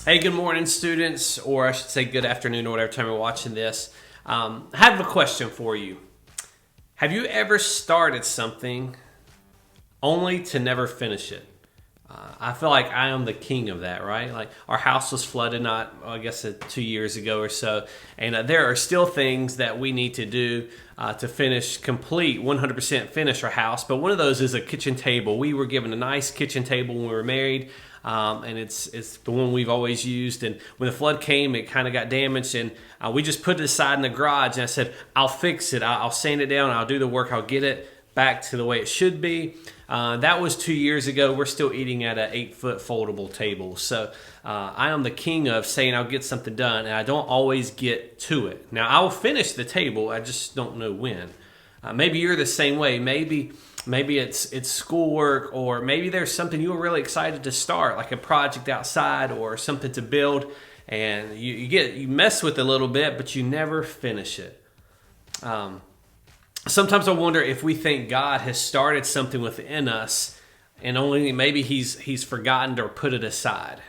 Hey, good morning, students, or I should say good afternoon, or whatever time you're watching this. I have a question for you. Have you ever started something only to never finish it? I feel like I am the king of that, right? Like our house was flooded, I guess 2 years ago or so, and there are still things that we need to do to complete 100% finish our house. But one of those is a kitchen table. We were given a nice kitchen table when we were married, and it's the one we've always used. And when the flood came, it kind of got damaged, and we just put it aside in the garage. And I said, "I'll fix it. I'll sand it down. I'll do the work. I'll get it back to the way it should be." That was 2 years ago. We're still eating at an 8-foot foldable table. So I am the king of saying I'll get something done, and I don't always get to it. Now, I will finish the table. I just don't know when. Maybe you're the same way. Maybe it's schoolwork, or maybe there's something you were really excited to start, like a project outside or something to build, and you mess with it a little bit, but you never finish it. Sometimes I wonder if we think God has started something within us, and only maybe he's forgotten or put it aside.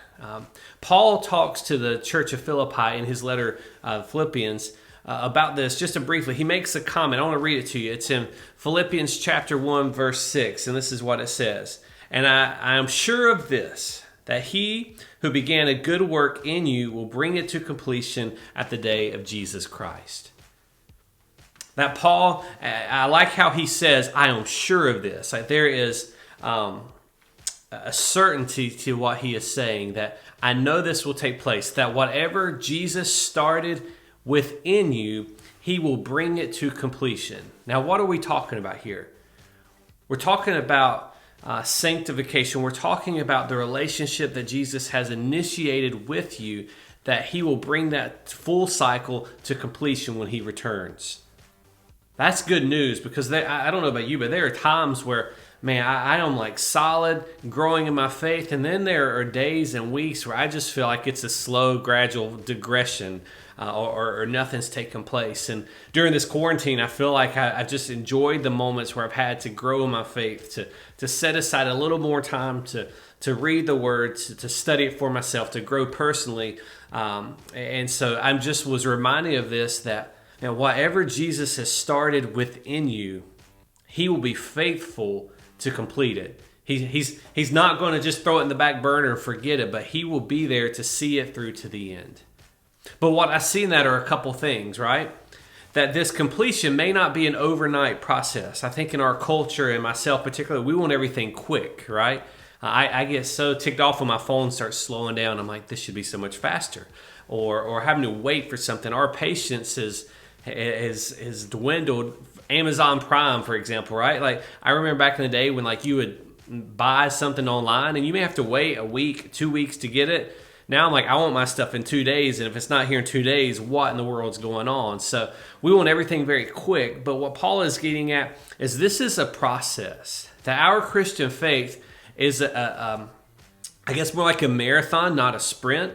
Paul talks to the church of Philippi in his letter Philippians about this just briefly. He makes a comment. I want to read it to you. It's in Philippians chapter 1, verse 6, and this is what it says. "And I am sure of this, that he who began a good work in you will bring it to completion at the day of Jesus Christ." That Paul, I like how he says, "I am sure of this." Like there is a certainty to what he is saying, that I know this will take place, that whatever Jesus started within you, he will bring it to completion. Now, what are we talking about here? We're talking about sanctification. We're talking about the relationship that Jesus has initiated with you, that he will bring that full cycle to completion when he returns. That's good news, because I don't know about you, but there are times where, man, I am like solid, growing in my faith, and then there are days and weeks where I just feel like it's a slow, gradual digression, or nothing's taken place. And during this quarantine, I feel like I've just enjoyed the moments where I've had to grow in my faith, to set aside a little more time to read the Word, to study it for myself, to grow personally. And so I just was reminded of this, that whatever Jesus has started within you, he will be faithful to complete it. He's not going to just throw it in the back burner and forget it, but he will be there to see it through to the end. But what I see in that are a couple things, right? That this completion may not be an overnight process. I think in our culture, and myself particularly, we want everything quick, right? I get so ticked off when my phone starts slowing down. I'm like, this should be so much faster. Or having to wait for something. Our patience is dwindled. Amazon Prime, for example, right? Like I remember back in the day when like you would buy something online and you may have to wait a week, 2 weeks to get it. Now I'm like, I want my stuff in 2 days, and if it's not here in 2 days, what in the world's going on? So we want everything very quick. But what Paul is getting at is this is a process. That our Christian faith is I guess more like a marathon, not a sprint.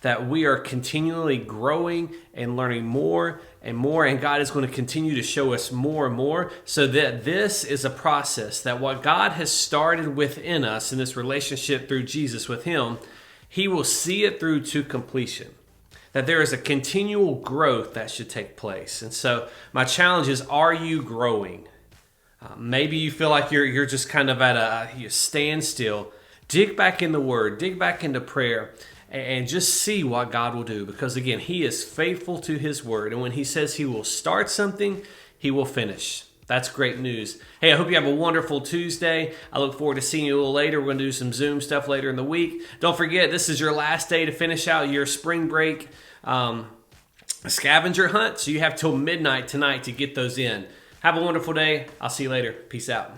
That we are continually growing and learning more and more, and God is going to continue to show us more and more, so that this is a process, that what God has started within us in this relationship through Jesus with him, he will see it through to completion. That there is a continual growth that should take place. And so my challenge is, are you growing? Maybe you feel like you're just kind of at a standstill. Dig back in the Word, dig back into prayer, and just see what God will do. Because again, he is faithful to his word. And when he says he will start something, he will finish. That's great news. Hey, I hope you have a wonderful Tuesday. I look forward to seeing you a little later. We're going to do some Zoom stuff later in the week. Don't forget, this is your last day to finish out your spring break scavenger hunt. So you have till midnight tonight to get those in. Have a wonderful day. I'll see you later. Peace out.